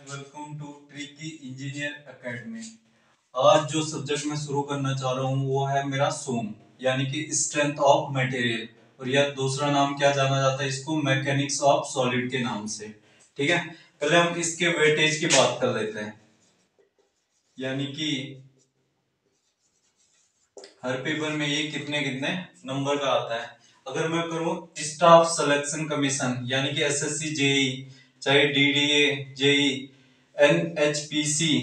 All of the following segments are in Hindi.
Welcome to tricky engineer academy. आज जो सब्जेक्ट मैं शुरू करना चाह रहा हूँ वो है मेरा सोम यानी कि स्ट्रेंथ ऑफ मटेरियल, और यह दूसरा नाम क्या जाना जाता है इसको, मैकेनिक्स ऑफ सॉलिड के नाम से। ठीक है, पहले हम इसके वेटेज की बात कर लेते हैं। यानी कि हर पेपर में ये कितने कितने नंबर का आता है। अगर मैं करूं स्टाफ सिलेक्शन कमीशन यानी कि एसएससी जेई, चाहे डीडीए जेई, एनएचपीसी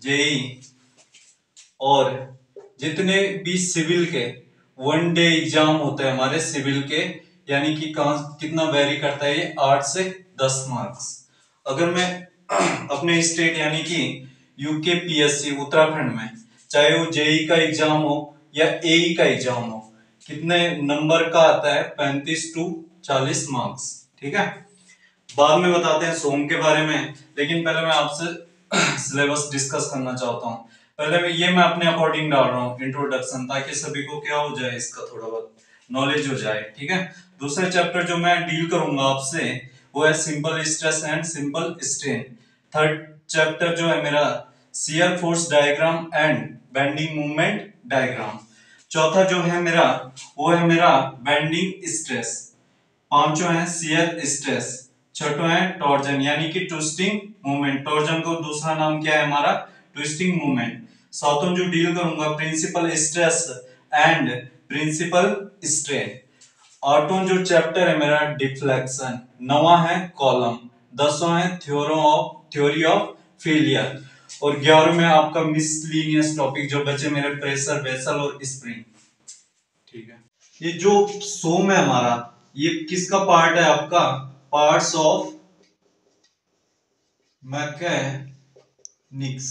जेई, और जितने भी सिविल के वन डे एग्जाम होते हैं हमारे सिविल के, यानी कि कहाँ कितना वेरी करता है ये 8 से 10 मार्क्स। अगर मैं अपने स्टेट यानी कि यूके पीएससी उत्तराखंड में, चाहे वो जेई का एग्जाम हो या एई का एग्जाम हो, कितने नंबर का आता है, 35 टू 40 मार्क्स। ठीक है, बाद में बताते हैं सोम के बारे में, लेकिन पहले मैं आपसे सिलेबस डिस्कस करना चाहता हूँ। पहले मैं अपने अकॉर्डिंग डाल रहा हूँ इंट्रोडक्शन, ताकि सभी को क्या हो जाए, इसका थोड़ा बहुत नॉलेज हो जाए। ठीक है, दूसरा चैप्टर जो मैं डील करूंगा आपसे वो है simple stress and simple strain. Third chapter जो है मेरा shear force diagram and bending movement diagram. चौथा जो है मेरा वो है मेरा बेंडिंग स्ट्रेस। पांचों है शियर स्ट्रेस। छठों है टॉर्जन यानी कि ट्विस्टिंग मूवमेंट। टॉर्जन को दूसरा नाम क्या है हमारा, ट्विस्टिंग मूवमेंट। सातों जो डील करूंगा principal stress and principal strain. आठों जो चैप्टर है मेरा डिफ्लेक्शन। नौवां है कॉलम। 10वां है थ्योरी ऑफ फेलियर। और 11वें में आपका मिसलिनियस टॉपिक जो बचे मेरे, प्रेशर वेसल और स्प्रिंग। ठीक है, ये जो सोम है हमारा, ये किसका पार्ट है आपका, पार्ट्स ऑफ मैकेनिक्स।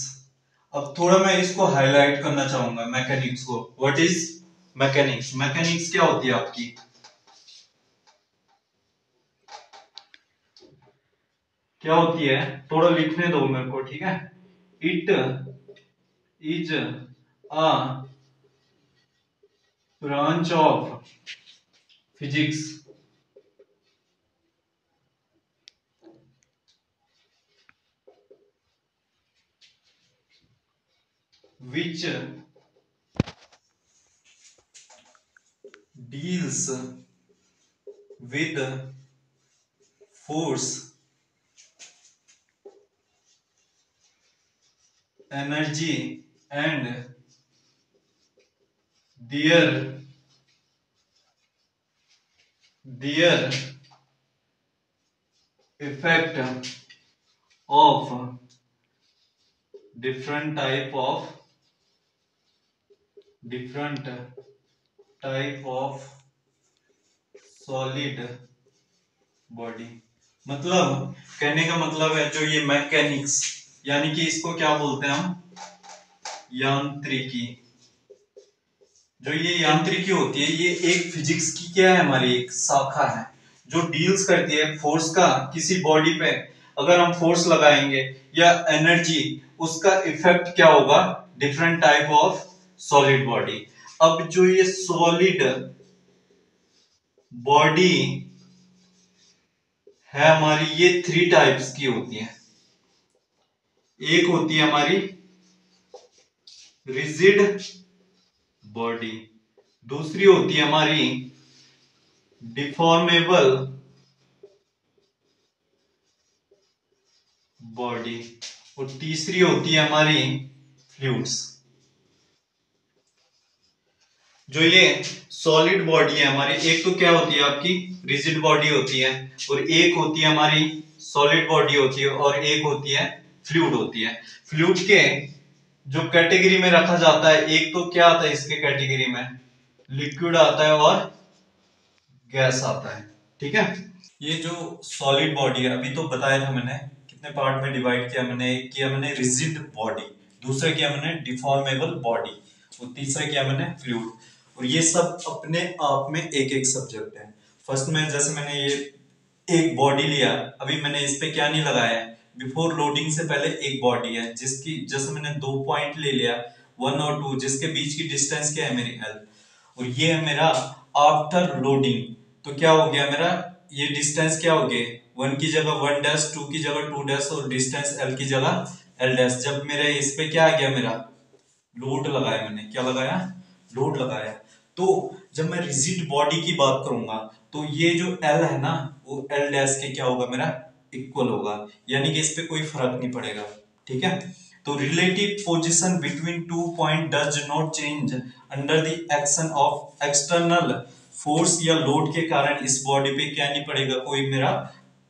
अब थोड़ा मैं इसको हाईलाइट करना चाहूंगा मैकेनिक्स को। What is mechanics? मैकेनिक्स क्या होती है आपकी, क्या होती है, थोड़ा लिखने दो मेरे को। ठीक है, it is a branch of physics which deals with force, energy and their effect of different type of solid body. मतलब कहने का मतलब है जो ये मैकेनिक्स यानी कि इसको क्या बोलते हैं हम, यांत्रिकी। जो ये यांत्रिकी होती है ये एक फिजिक्स की क्या है, हमारी एक शाखा है जो डील्स करती है फोर्स का किसी बॉडी पे। अगर हम फोर्स लगाएंगे या एनर्जी, उसका इफेक्ट क्या होगा, different type of solid body. अब जो ये सॉलिड बॉडी है हमारी, ये 3 टाइप्स की होती है। एक होती है हमारी रिजिड बॉडी, दूसरी होती है हमारी डिफॉर्मेबल बॉडी, और तीसरी होती है हमारी फ्लूइड्स। जो ये सॉलिड बॉडी है हमारी, एक तो क्या होती है आपकी रिजिड बॉडी होती है, और एक होती है हमारी सॉलिड बॉडी होती है, और एक होती है फ्लूइड होती है। फ्लूइड के जो कैटेगरी में रखा जाता है, एक तो क्या आता है इसके कैटेगरी में, लिक्विड आता है और गैस आता है। ठीक है, ये जो सॉलिड बॉडी है, अभी तो बताया था मैंने कितने पार्ट में डिवाइड किया मैंने। एक किया मैंने रिजिड बॉडी, दूसरा किया मैंने डिफॉर्मेबल बॉडी, और तीसरा किया मैंने फ्लूइड। और ये सब अपने आप में एक एक सब्जेक्ट है। फर्स्ट में जैसे मैंने ये एक बॉडी लिया, अभी मैंने इस पे क्या नहीं लगाया है, बिफोर लोडिंग से पहले एक बॉडी है जिसकी, जैसे मैंने 2 पॉइंट ले लिया 1 और 2, जिसके बीच की डिस्टेंस क्या है मेरी L, और ये है मेरा आफ्टर लोडिंग। तो क्या हो गया मेरा, ये डिस्टेंस क्या हो गया 1 की जगह 1 डैश, 2 की जगह 2 डैश और डिस्टेंस L की जगह L डैश। जब मेरे इस पे क्या आ गया, मेरा लोड लगाया, मैंने क्या लगाया, लोड लगाया। तो जब मैं रिजिड बॉडी की बात करूंगा तो ये जो L है ना वो L डैश के क्या होगा, मेरा इक्वल होगा, यानी कि इस पे कोई फर्क नहीं पड़ेगा। ठीक है, तो relative position between two point does not change under the action of external force या लोड के कारण इस बॉडी पे क्या नहीं पड़ेगा, कोई मेरा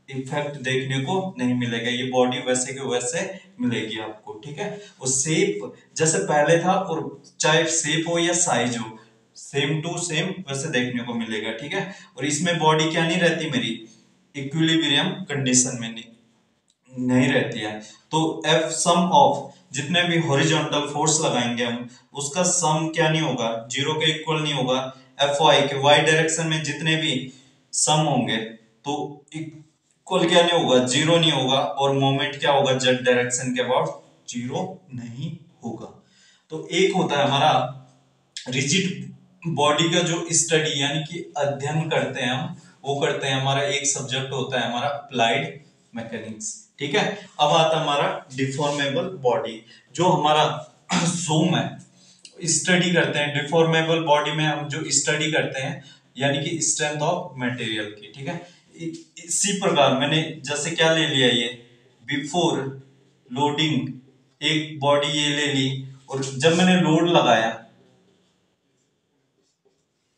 इफेक्ट देखने को नहीं मिलेगा। ये बॉडी वैसे के वैसे मिलेगी आपको। ठीक है, वो शेप जैसे पहले था, और चाहे शेप हो या साइज हो, सेम टू सेम वैसे देखने को मिलेगा। ठीक है, और इसमें बॉडी क्या नहीं रहती मेरी, इक्विलिब्रियम कंडीशन में नहीं रहती है। तो एफ सम ऑफ जितने भी हॉरिजॉन्टल फोर्स लगाएंगे हम, उसका सम क्या नहीं होगा, जीरो के इक्वल नहीं होगा। एफ वाई के वाई डायरेक्शन में जितने भी सम होंगे तो इक्वल क्या नहीं होगा, जीरो नहीं होगा, और मोमेंट क्या होगा जेड डायरेक्शन के अबाउट जीरो नहीं होगा। तो एक होता है हमारा रिजिड बॉडी का जो स्टडी यानी कि अध्ययन करते हैं हम, वो करते हैं, हमारा एक सब्जेक्ट होता है हमारा अप्लाइड मैकेनिक्स। ठीक है, अब आता है हमारा डिफॉर्मेबल बॉडी, जो हमारा जोम है, स्टडी करते हैं डिफॉर्मेबल बॉडी में हम जो स्टडी करते हैं, यानी कि स्ट्रेंथ ऑफ मटेरियल की। ठीक है, इसी प्रकार मैंने जैसे क्या ले लिया, ये बिफोर लोडिंग एक बॉडी ये ले ली, और जब मैंने लोड लगाया,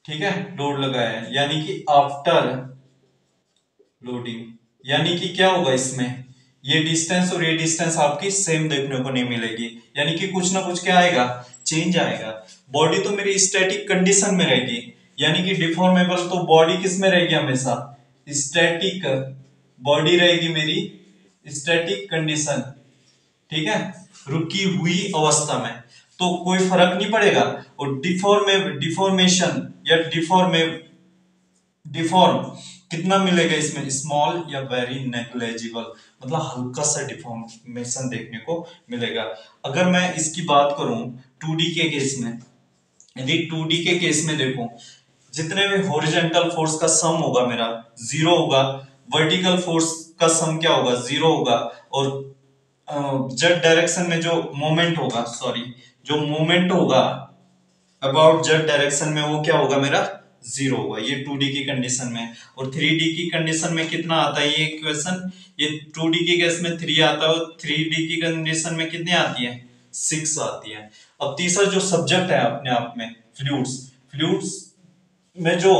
ठीक है, लोड लगाया यानी कि आफ्टर लोडिंग, यानी कि क्या होगा इसमें, ये डिस्टेंस और ये डिस्टेंस आपकी सेम देखने को नहीं मिलेगी, यानी कि कुछ ना कुछ क्या आएगा, चेंज आएगा। बॉडी तो मेरी स्टैटिक कंडीशन में रहेगी, यानी कि डिफॉर्मेबल तो बॉडी किस में रहेगी, हमेशा स्टैटिक बॉडी रहेगी मेरी, स्टैटिक कंडीशन। ठीक है, रुकी हुई अवस्था में, तो कोई फर्क नहीं पड़ेगा। और डिफॉर्मेशन या डिफॉर्म कितना मिलेगा इसमें, स्मॉल या वेरी नेग्लेजिबल, मतलब हल्का सा डिफॉर्मेशन देखने को मिलेगा। अगर मैं इसकी बात करूं 2D के केस में, यदि 2D के केस में देखो, जितने भी हॉरिजॉन्टल फोर्स का सम होगा मेरा जीरो होगा, वर्टिकल फोर्स का सम क्या होगा, जीरो होगा, और जेड डायरेक्शन में जो मोमेंट होगा, सॉरी जो मोमेंट होगा अबाउट जेड डायरेक्शन में, वो क्या होगा मेरा, जीरो होगा। ये 2D की कंडीशन में। और 3D की कंडीशन में कितना आता है ये इक्वेशन, ये 2D की केस में 3 आता है, और 3D की कंडीशन में कितनी आती है, 6 आती है। अब तीसरा जो सब्जेक्ट है अपने आप में फ्लूइड्स, फ्लूइड्स में जो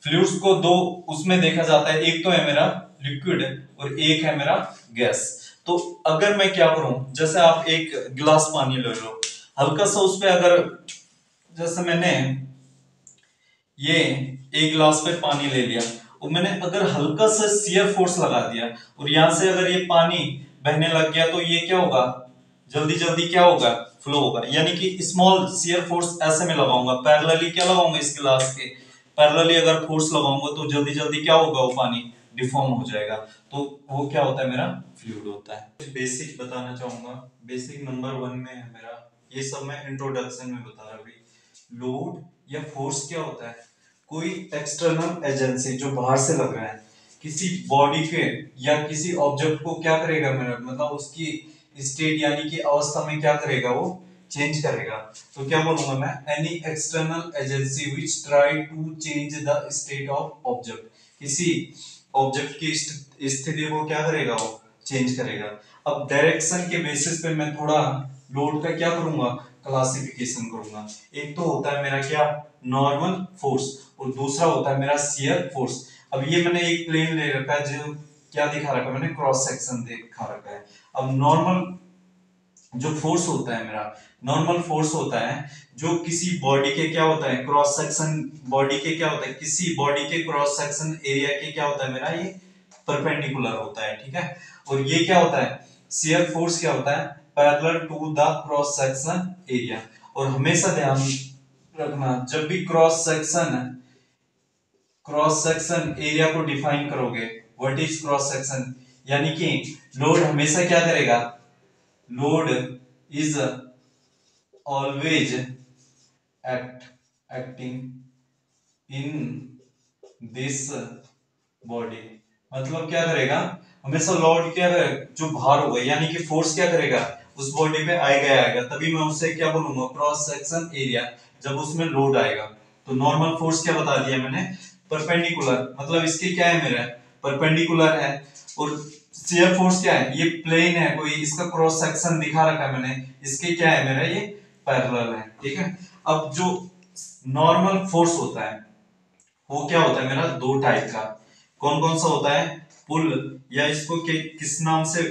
फ्लूइड्स को दो उसमें देखा जाता है, एक तो है मेरा लिक्विड और एक है मेरा गैस। तो अगर मैं क्या करूं, जैसे आप एक गिलास पानी ले लो, हल्का सा उस पे अगर, जैसे मैंने ये एक गिलास पे पानी ले लिया, और मैंने अगर हल्का सा शियर फोर्स लगा दिया, और यहां से अगर ये पानी बहने लग गया, तो ये क्या होगा, जल्दी जल्दी क्या होगा, फ्लो होगा। यानी कि स्मॉल शियर फोर्स ऐसे में लगाऊंगा, पैरेलली क्या लगाऊंगा, इस गिलास के पैरेलली अगर फोर्स लगाऊंगा, तो जल्दी जल्दी क्या होगा, वो पानी डिफॉर्म हो जाएगा। तो वो क्या होता है, मेरा फ्लूइड होता है। बेसिक बताना चाहूंगा, बेसिक नंबर 1 में है मेरा, ये सब मैं इंट्रोडक्शन में बता रहा हूँ। लोड या फोर्स क्या होता है, कोई एक्सटर्नल एजेंसी जो बाहर से लग रहा है किसी बॉडी के या किसी ऑब्जेक्ट को क्या करेगा मेरा, मतलब उसकी स्टेट यानी कि अवस्था में क्या करेगा, वो चेंज करेगा। तो क्या बोलूंगा मैं, any external agency which try to change the state of object, किसी ऑब्जेक्ट की स्थिति को क्या करेगा, वो चेंज करेगा। अब डायरेक्शन के बेसिस पे मैं थोड़ा लोड का क्या करूंगा, क्लासिफिकेशन करूंगा। एक तो होता है मेरा क्या, नॉर्मल फोर्स, और दूसरा होता है मेरा शियर फोर्स। अब ये मैंने एक प्लेन ले रखा है, जो क्या दिखा रखा है मैंने, क्रॉस सेक्शन दिखा रखा है। अब नॉर्मल जो फोर्स होता है मेरा, नॉर्मल फोर्स होता है जो किसी बॉडी के क्या होता है, क्रॉस सेक्शन बॉडी के क्या होता है, किसी बॉडी के क्रॉस सेक्शन एरिया के क्या होता है मेरा, ये परपेंडिकुलर होता है। ठीक है, और ये क्या होता है, शियर फोर्स क्या होता है, parallel to the cross section area. और हमेशा ध्यान रखना, जब भी क्रॉस सेक्शन एरिया को डिफाइन करोगे, व्हाट इज क्रॉस सेक्शन, यानी कि लोड हमेशा क्या करेगा, load is always acting in this body, मतलब क्या करेगा, हमेशा लोड क्या करेगा, जो भार होगा यानी कि फोर्स क्या करेगा उस बॉडी पे आएगा आएगा, तभी मैं उसे क्या बोलूंगा, क्रॉस सेक्शन एरिया। जब उसमें लोड आएगा तो नॉर्मल फोर्स क्या बता दिया मैंने, परपेंडिकुलर, मतलब इसके क्या है मेरा, परपेंडिकुलर है। और शियर फोर्स क्या है, ये प्लेन है कोई, इसका क्रॉस सेक्शन दिखा रखा है मैंने, इसके क्या है मेरा, ये पैरेलल है, ठीक है। अब जो नॉर्मल फोर्स होता है वो क्या होता है मेरा, दो टाइप का। कौन कौन सा होता है, पुल, या इसको किस नाम से,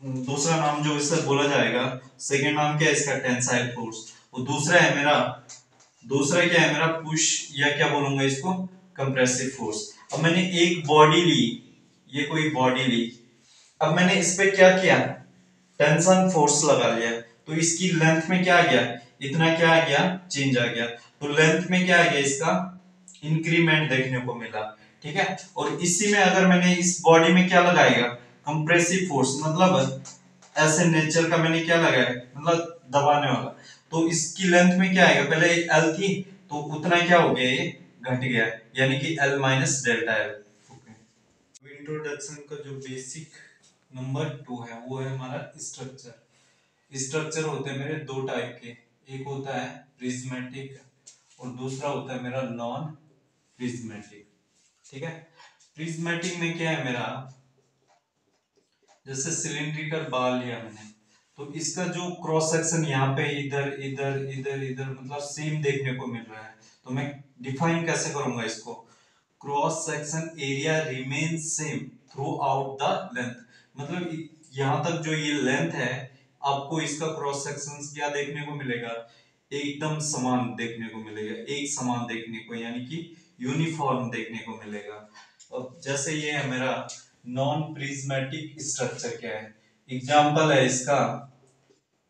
दूसरा नाम जो इससे बोला जाएगा, सेकेंड नाम क्या है इसका, टेंसाइल फोर्स। और दूसरा है मेरा, दूसरा क्या है मेरा, पुश, या क्या बोलूंगा इसको, कंप्रेसिव फोर्स। अब मैंने एक बॉडी ली, ये कोई बॉडी ली, अब मैंने इस पे क्या किया, टेंशन फोर्स लगा लिया, तो इसकी लेंथ में क्या आ गया, इतना क्या आ गया, चेंज आ गया। तो लेंथ में क्या आ गया, इसका इंक्रीमेंट देखने को मिला, ठीक है। और इसी में अगर मैंने इस बॉडी में क्या लगाएगा, कंप्रेसिव फोर्स, मतलब ऐसे नेचर का मैंने क्या लगाया, मतलब दबाने वाला, तो इसकी लेंथ में क्या आएगा, पहले एल थी तो उतना क्या हो गया, ये घट गया, यानी कि L minus delta L. Introduction का जो बेसिक नंबर 2 है वो है हमारा स्ट्रक्चर। स्ट्रक्चर होते हैं मेरे दो टाइप के, एक होता है प्रिज्मेटिक और दूसरा होता है मेरा नॉन प्रिज्मेटिक, ठीक है। प्रिज्मेटिक में क्या है मेरा, जैसे सिलिंड्रिकल बाल लिया मैंने, तो इसका जो क्रॉस सेक्शन यहाँ पे इधर इधर इधर इधर मतलब सेम देखने को मिल रहा है, तो मैं डिफाइन कैसे करूंगा इसको, cross section area remain same through out the length, मतलब यहां तक जो ये लेंथ है, आपको इसका क्रॉस सेक्शन क्या देखने को मिलेगा, एकदम समान देखने को मिलेगा, एक समान देखने को, यानी कि यूनिफॉर्म देखने को मिलेगा। अब जैसे ये है मेरा नॉन प्रिज्मेटिक स्ट्रक्चर, क्या है एग्जांपल है इसका,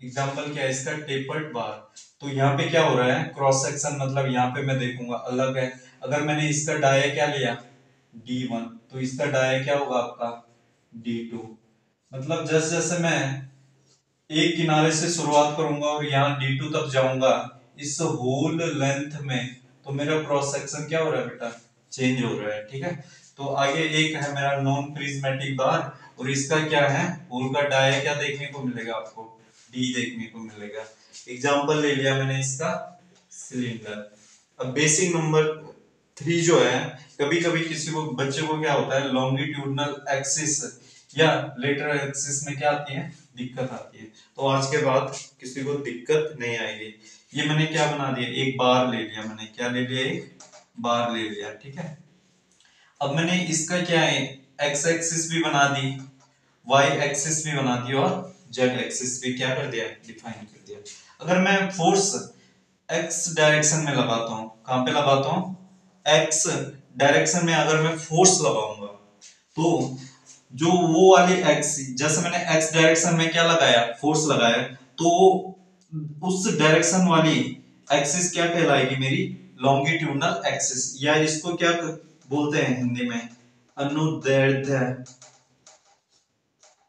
एग्जांपल क्या है इसका, टेपर्ड बार। तो यहाँ पे क्या हो रहा है, क्रॉस सेक्शन मतलब यहाँ पे मैं देखूंगा अलग है। अगर मैंने इसका डाया क्या लिया, D1, तो इसका डाया क्या होगा आपका, D2। मतलब जैसे जैसे मैं एक किनारे से शुरुआत करूंगा और यहाँ D2 तक जाऊंगा, इस होल लेंथ में, तो मेरा क्रॉस सेक्शन क्या हो रहा है बेटा, चेंज हो रहा है, ठीक है। तो आगे एक है मेरा नॉन प्रिज्मेटिक बार, और इसका क्या है, होल का डाया क्या देखने को मिलेगा आपको, D देखने को मिलेगा। एग्जांपल ले लिया मैंने इसका, सिलेंडर। अब बेसिक नंबर 3 जो है, कभी कभी किसी को बच्चे को क्या होता है, लॉन्गिट्यूडनल एक्सिस या लेटरल एक्सिस में क्या आती है, दिक्कत आती है। तो आज के बाद किसी को दिक्कत नहीं आएगी। ये मैंने क्या बना दिया, एक बार ले लिया मैंने, क्या ले लिया, एक बार ले लिया, ठीक है। अब मैंने इसका क्या है, एक्स एक्सिस भी बना दी, वाई एक्सिस भी बना दी, और जेड एक्सिस भी क्या कर दिया, डिफाइन कर दिया। अगर मैं फोर्स एक्स डायरेक्शन में लगाता हूं, कहां पे लगाता हूं, एक्स डायरेक्शन में अगर मैं फोर्स लगाऊंगा, तो जो वो वाली एक्स, जैसे मैंने एक्स डायरेक्शन में क्या लगाया, फोर्स लगाया, तो उस डायरेक्शन वाली एक्सिस क्या कहलाएगी मेरी, लॉन्गिट्यूडनल एक्सिस, या इसको क्या बोलते हैं हिंदी में, अनुदैर्ध्य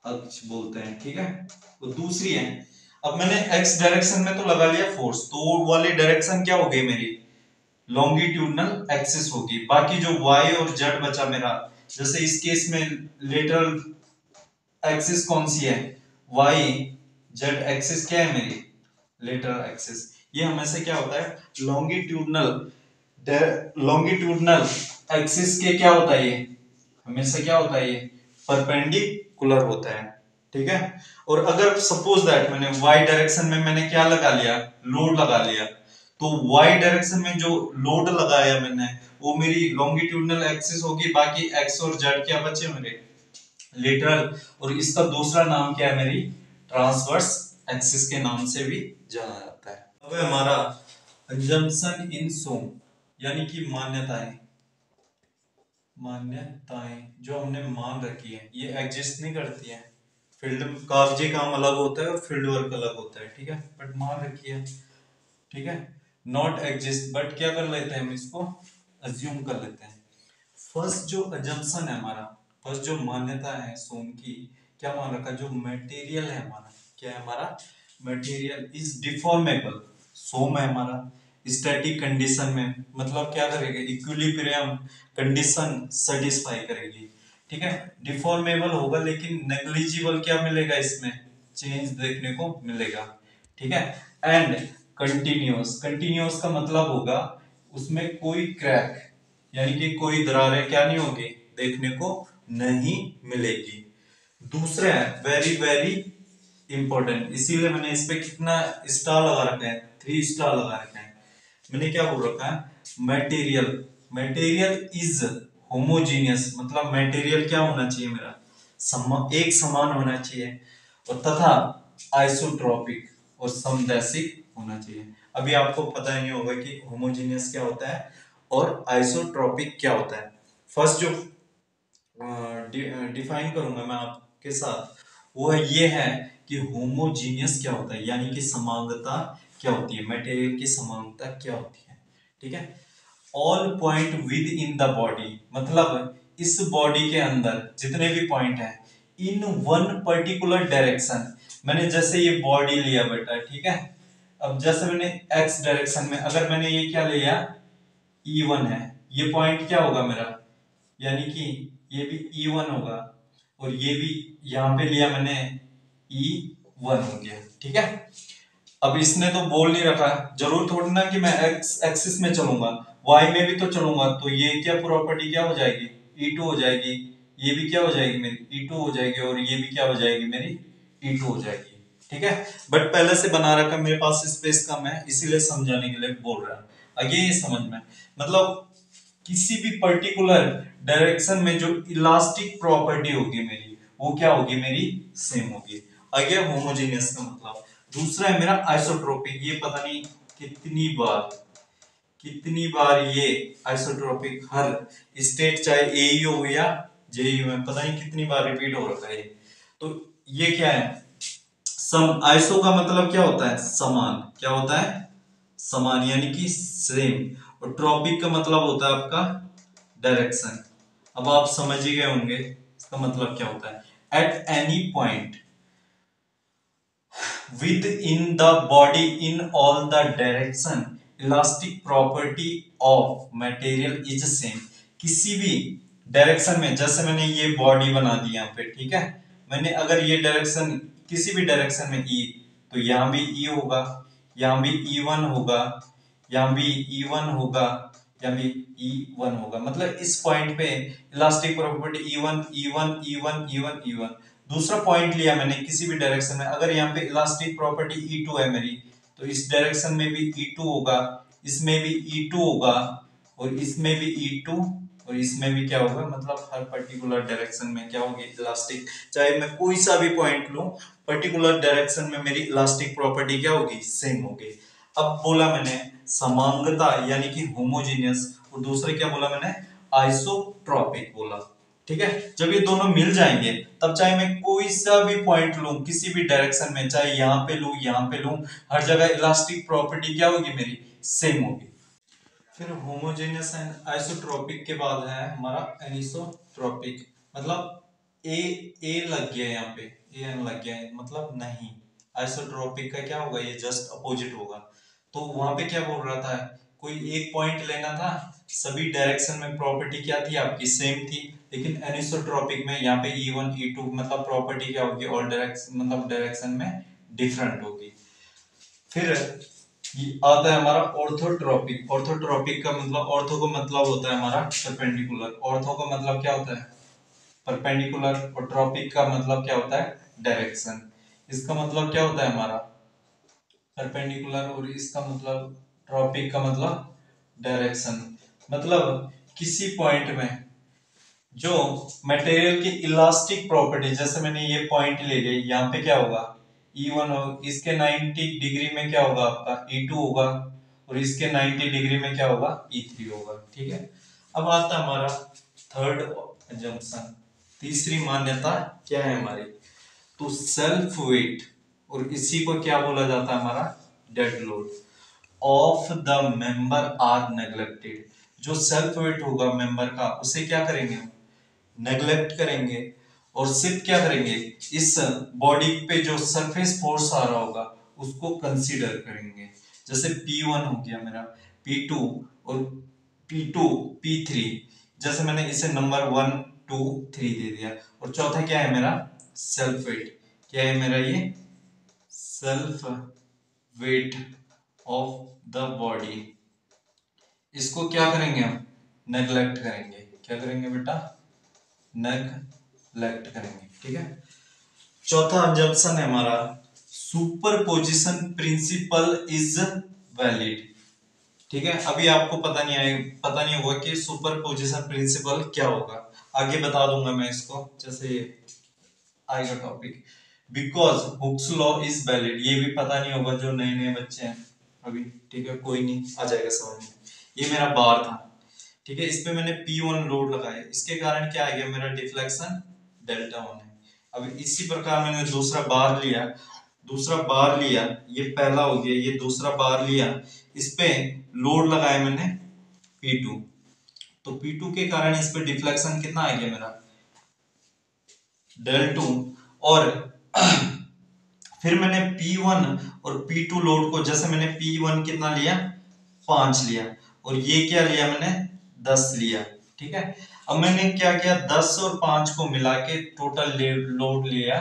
अक्ष बोलते हैं, ठीक है। तो दूसरी है, अब मैंने एक्स डायरेक्शन में तो लगा लिया फोर्स, तो वो वाली डायरेक्शन क्या हो गई मेरी, लॉन्गिट्यूडनल एक्सिस होगी। बाकी जो वाई और जेड बचा मेरा, जैसे इस केस में लेटरल एक्सिस कौन सी है, वाई, जेड एक्सिस क्या है मेरी, लेटरल एक्सिस। ये हमेशा क्या होता है, लॉन्गिट्यूडनल, लॉन्गिट्यूडनल एक्सिस के क्या होता है, ये हमेशा क्या होता है, ये परपेंडिकुलर होता है, ठीक है। और अगर सपोज दैट मैंने वाई डायरेक्शन में मैंने क्या लगा लिया, लोड लगा लिया, तो वाई डायरेक्शन में जो लोड लगाया मैंने, वो मेरी लॉन्गिट्यूडनल एक्सिस होगी, बाकी एक्स और जेड क्या बचे मेरे, लेटरल। और इसका दूसरा नाम क्या है मेरी, ट्रांसवर्स एक्सिस के नाम से भी जाना जाता है। अब है हमारा अजम्पशन इन सोम, यानी कि मान्यताएं, मान्यताएं जो हमने मान रखी है, ये एग्जिस्ट नहीं करती है। फील्ड कागजी काम अलग होता है और फील्ड वर्क अलग होता है, ठीक है, बट मान रखी है, ठीक है। नॉट एग्जिस्ट, बट क्या कर लेते हैं हम इसको, अज्यूम कर लेते हैं। फर्स्ट जो अजम्पशन है हमारा, फर्स्ट जो मान्यता है सोम की, क्या मान रखा, जो मटेरियल है हमारा, क्या है हमारा, मटेरियल इज डिफॉर्मेबल। सोम है हमारा स्टैटिक कंडीशन में, मतलब क्या करेगा, इक्विलिब्रियम कंडीशन सेटिस्फाई करेगी। ठीक है, डिफॉर्मेबल होगा लेकिन नेग्लिजिबल क्या मिलेगा इसमें, चेंज देखने को मिलेगा। ठीक है, एंड कंटिन्यूअस, कंटिन्यूअस का मतलब होगा उसमें कोई क्रैक यानी कि कोई दरारें क्या नहीं होगी, देखने को नहीं मिलेगी। दूसरा है वेरी वेरी इंपॉर्टेंट, इसीलिए मैंने इस पे कितना स्टार लगा रखा है, 3 स्टार लगा रखा है। मैंने क्या बोल रखा है, मटेरियल, मटेरियल इज होमोजीनियस, मतलब मटेरियल क्या होना चाहिए मेरा, एक समान होना चाहिए, और तथा आइसोट्रोपिक और समदैशिक होना चाहिए। अभी आपको पता ही नहीं होगा कि होमोजीनियस क्या होता है और आइसोट्रोपिक क्या होता है। फर्स्ट जो डिफाइन करूंगा मैं आपके साथ वो ये है कि होमोजीनियस क्या होता है, यानी कि समांगता क्या होती है, मटेरियल की समांगता क्या होती है। ठीक है, all point with in the body, मतलब इस बॉडी के अंदर जितने भी पॉइंट हैं इन वन पर्टिकुलर डायरेक्शन, मैंने जैसे ये बॉडी लिया बेटा, ठीक है, अब जैसे मैंने एक्स डायरेक्शन में अगर मैंने ये क्या लिया E1 है, ये पॉइंट क्या होगा मेरा, यानी कि ये भी E1 होगा, और ये भी यहां पे लिया मैंने E1 हो गया। ठीक है, अब इसने तो बोल नहीं रखा, जरूर थोड़ी ना कि मैं एक्स एक्सिस में चलूंगा, वाई में भी तो चलूंगा, तो ये क्या प्रॉपर्टी क्या हो जाएगी, E2 हो जाएगी, ये भी क्या हो जाएगी मेरी E2 हो जाएगी, और ये भी क्या हो जाएगी मेरी E2 हो जाएगी। ठीक है, बट पहले से बना रखा, मेरे पास स्पेस कम है इसीलिए समझाने के लिए बोल रहा हूं, आगे ये समझ में, मतलब किसी भी पर्टिकुलर डायरेक्शन में जो इलास्टिक प्रॉपर्टी होगी मेरी वो क्या होगी, मेरी सेम होगी। आगे होमोजेनियस का मतलब। दूसरा है मेरा आइसोट्रोपिक, ये पता नहीं कितनी बार ये आइसोट्रोपिक हर स्टेट चाहे एई हो या जेई में पता नहीं कितनी बार रिपीट हो रखा है। तो ये क्या है, सम, आइसो का मतलब क्या होता है, समान, क्या होता है, समान यानी कि सेम, और ट्रॉपिक का मतलब होता है आपका डायरेक्शन। अब आप समझ ही गए होंगे इसका मतलब क्या होता है, at any point within the body in all the direction elastic property of material is same, किसी भी डायरेक्शन में, जैसे मैंने ये बॉडी बना दी यहाँ पे, ठीक है, मैंने अगर ये डायरेक्शन किसी भी डायरेक्शन में E, तो यहाँ भी E होगा, यहाँ भी E1 होगा, यहाँ भी E1 होगा, यहाँ भी E1 होगा, मतलब इस पॉइंट पे elastic property E1 E1 E1 E1 E1। दूसरा पॉइंट लिया मैंने किसी भी डायरेक्शन में, अगर यहाँ पे इलास्टिक प्रॉपर्टी E2 है मेरी, तो इस डायरेक्शन में भी E2 होगा, इसमें भी E2 होगा, और इसमें भी E2, और इसमें भी क्या होगा, मतलब हर पर्टिकुलर डायरेक्शन में क्या होगी इलास्टिक, चाहे मैं कोई सा भी पॉइंट लूं पर्टिकुलर डायरेक्शन में मेरी इलास्टिक प्रॉपर्टी क्या होगी, सेम होगी। अब बोला मैंने समांगता यानी कि होमोजेनियस, और दूसरे क्या बोला मैंने, आइसोट्रोपिक बोला। ठीक है, जब ये दोनों मिल जाएंगे तब चाहे मैं कोई सा भी पॉइंट लूं किसी भी डायरेक्शन में, चाहे यहां पे लूं यहां पे लूं, हर जगह इलास्टिक प्रॉपर्टी क्या होगी मेरी, सेम होगी। फिर होमोजेनियस एंड आइसोट्रोपिक के बाद है हमारा एनिसोट्रोपिक, मतलब ए लग गया यहाँ पे, ए एन लग गया है, मतलब नहीं, आइसोट्रोपिक का क्या होगा, ये जस्ट अपोजिट होगा। तो वहां पे क्या बोल रहा था, कोई एक पॉइंट लेना था, सभी डायरेक्शन में प्रॉपर्टी क्या थी आपकी, सेम थी, लेकिन एनिसोट्रोपिक में यहाँ पे E1 E2 मतलब प्रॉपर्टी क्या होगी, और डायरेक्शन मतलब डायरेक्शन में डिफरेंट होगी। फिर ये आता है हमारा ऑर्थोट्रोपिक, ऑर्थोट्रोपिक का मतलब, ऑर्थो का मतलब होता है हमारा परपेंडिकुलर, ऑर्थो का मतलब क्या होता है परपेंडिकुलर, और ट्रोपिक का मतलब क्या होता है डायरेक्शन। इसका मतलब क्या होता है हमारा परपेंडिकुलर, और इसका मतलब ट्रोपिक का मतलब डायरेक्शन, मतलब किसी पॉइंट में जो मटेरियल की इलास्टिक प्रॉपर्टी, जैसे मैंने ये पॉइंट ले लिया, यहाँ पे क्या होगा E1 हो, इसके 90 डिग्री में क्या होगा आपका E2 होगा, और इसके 90 डिग्री में क्या होगा E3 होगा। ठीक है, अब आता है हमारा थर्ड अजम्पशन, तीसरी मान्यता क्या है हमारी, तो सेल्फ वेट, और इसी को क्या बोला जाता है हमारा dead load of the member are neglected, जो सेल्फ वेट होगा मेंबर का उसे क्या करेंगे हम नेग्लेक्ट करेंगे, और सिर्फ क्या करेंगे इस बॉडी पे जो सरफेस फोर्स आ रहा होगा उसको कंसीडर करेंगे। जैसे P1 हो गया मेरा, P2 और P2 P3, जैसे मैंने इसे नंबर 1 2 3 दे दिया। और चौथा क्या है मेरा, सेल्फ वेट। क्या है मेरा ये, self weight of the body. इसको क्या करेंगे हम, नेग्लेक्ट करेंगे। क्या करेंगे बेटा, नेग्लेक्ट करेंगे। ठीक है। चौथा अजम्पशन है हमारा, सुपरपोजिशन प्रिंसिपल इज वैलिड। ठीक है। अभी आपको पता नहीं होगा कि सुपरपोजिशन प्रिंसिपल क्या होगा, आगे बता दूंगा मैं इसको जैसे आएगा topic. Because Hooke's law is valid, ये भी पता नहीं होगा जो नए नए बच्चे हैं अभी। ठीक है, कोई नहीं, आ जाएगा समझ में। ये मेरा बार था। ठीक है, इस पे मैंने P1 लोड लगाया, इसके कारण क्या आ गया, मेरा डिफ्लेक्शन डेल्टा 1 है। अब इसी प्रकार मैंने दूसरा बार लिया, ये पहला हो गया, ये दूसरा बार लिया, इस पे लोड लगाया मैंने P2। तो P2 के कारण इस पे डिफ्लेक्शन कितना आ गया मेरा, डेल 2। और फिर मैंने P1 और P2 लोड को, जैसे मैंने P1 कितना लिया, 5 लिया, और ये क्या लिया मैंने, 10 लिया। ठीक है। अब मैंने क्या किया, 10 और 5 को मिला के टोटल लोड लिया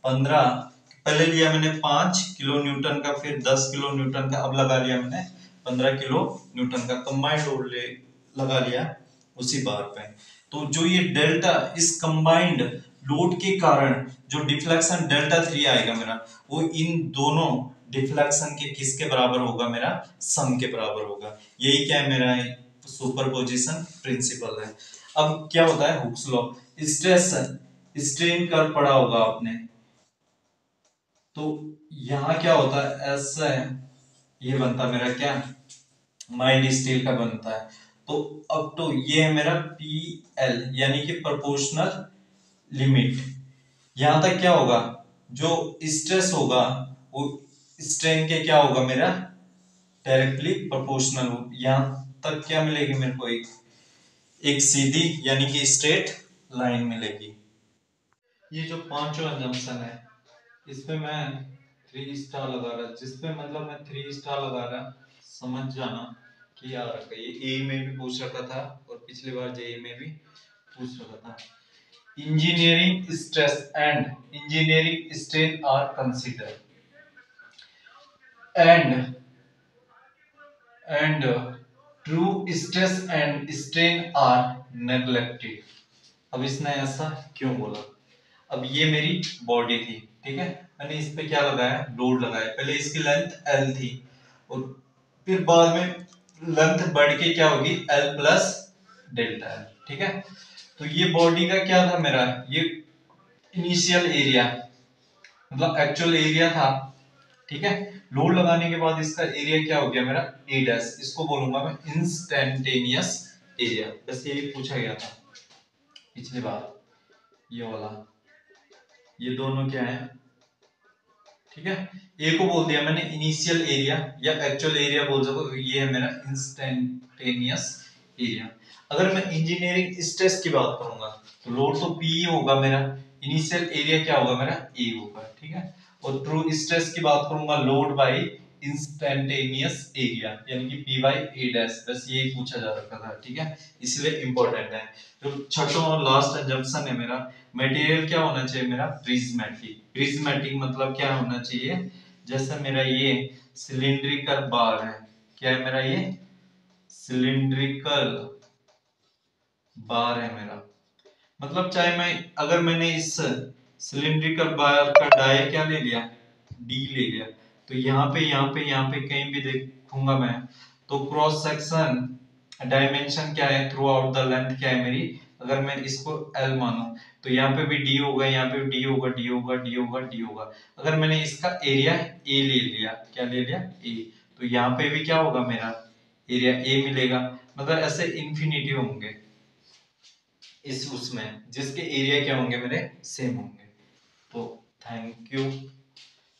15। पहले लिया मैंने 5 किलो न्यूटन का, फिर 10 किलो न्यूटन का, अब लगा लिया मैंने 15 किलो न्यूटन का कंबाइंड लोड लगा लिया उसी बार पे। तो जो ये डेल्टा, इस कंबाइंड लोड के कारण जो डिफ्लेक्शन डेल्टा 3 आएगा मेरा, वो इन दोनों डिफ्लेक्शन के किसके बराबर होगा, मेरा सम के बराबर होगा। यही क्या है मेरा सुपरपोजिशन प्रिंसिपल है। अब क्या होता है Hooke's law, stress strain curve पढ़ा होगा आपने, तो यहां क्या होता है, ऐसा है, ये बनता है मेरा क्या, माइल्ड स्टील का बनता है। तो अब तो ये है मेरा PL यानी कि प्रोपोर्शनल लिमिट। यहां तक क्या होगा, जो स्ट्रेस होगा वो स्ट्रेन के क्या होगा मेरा, डायरेक्टली प्रोपोर्शनल। यहां तक क्या मिलेगी मेरे को, एक सीधी यानी कि स्ट्रेट लाइन मिलेगी। ये जो पांचों जंक्शन है, इसमें मैं 3 स्टार लगा रहा, जिसपे मतलब मैं 3 स्टार लगा रहा, समझ जाना कि याद रखा। ये ए में भी पूछ रखा था और पिछली बार जेई में भी पूछ रखा था। Engineering stress and engineering strain are consider and true stress and strain are neglected. अब इसने ऐसा क्यों बोला, अब ये मेरी बॉडी थी, ठीक है, मैंने इस पे क्या लगाया, लोड लगाया। पहले इसकी लेंथ L थी और फिर बाद में लेंथ बढ़ के क्या होगी, L प्लस डेल्टा L। ठीक है। तो ये बॉडी का क्या था मेरा, ये इनिशियल एरिया मतलब एक्चुअल एरिया था। ठीक है। लोड लगाने के बाद इसका एरिया क्या हो गया मेरा, A डैश, इसको बोलूंगा मैं इंस्टेंटेनियस एरिया। बस यही पूछा गया था पिछली बार, ये वाला, ये दोनों क्या है। ठीक है। ए को बोल दिया मैंने इनिशियल एरिया या एक्चुअल एरिया बोल सको, ये है मेरा इंस्टेंटेनियस एरिया। अगर मैं इंजीनियरिंग स्ट्रेस की बात करूंगा तो लोड तो P होगा मेरा, इनिशियल एरिया क्या होगा मेरा, A होगा। ठीक है। और ट्रू स्ट्रेस की बात करूंगा, लोड बाय इंस्टेंटेनियस एरिया यानी कि P बाय A डैश। बस यही पूछा जा रखा था। ठीक है, इसलिए इंपॉर्टेंट है। तो छठवां और लास्ट जंक्शन है मेरा, मटेरियल क्या होना चाहिए मेरा, प्रिज्मेटिक। प्रिज्मेटिक मतलब क्या होना चाहिए, जैसे मेरा ये सिलिंड्रिकल बार है, क्या है मेरा ये सिलिंड्रिकल बार है मेरा, मतलब चाहे मैं, अगर मैंने इस सिलिंड्रिकल बार का डाय क्या ले लिया, डी ले लिया, तो यहाँ पे कहीं भी देखूंगा मैं, तो क्रॉस सेक्शन डायमेंशन क्या है, थ्रू आउट द लेंथ क्या है मेरी, अगर मैं इसको L मानूं तो यहाँ पे भी D होगा, यहाँ पे भी D होगा, D होगा, D होगा, D होगा। अगर मैंने इसका एरिया A ले लिया, क्या ले लिया, A, तो यहाँ पे भी क्या होगा मेरा एरिया A मिलेगा। मतलब ऐसे इंफिनिटी होंगे इस उसमें, जिसके एरिया क्या होंगे मेरे सेम होंगे। तो थैंक यू।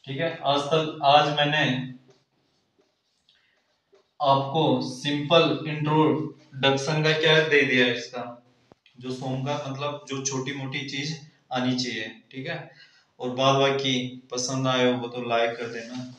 ठीक है, आज मैंने आपको सिंपल इंट्रोडक्शन का क्या दे दिया है, इसका जो सोम का मतलब जो छोटी मोटी चीज आनी चाहिए। ठीक है, और बाद बाकी पसंद आए हो तो लाइक कर देना।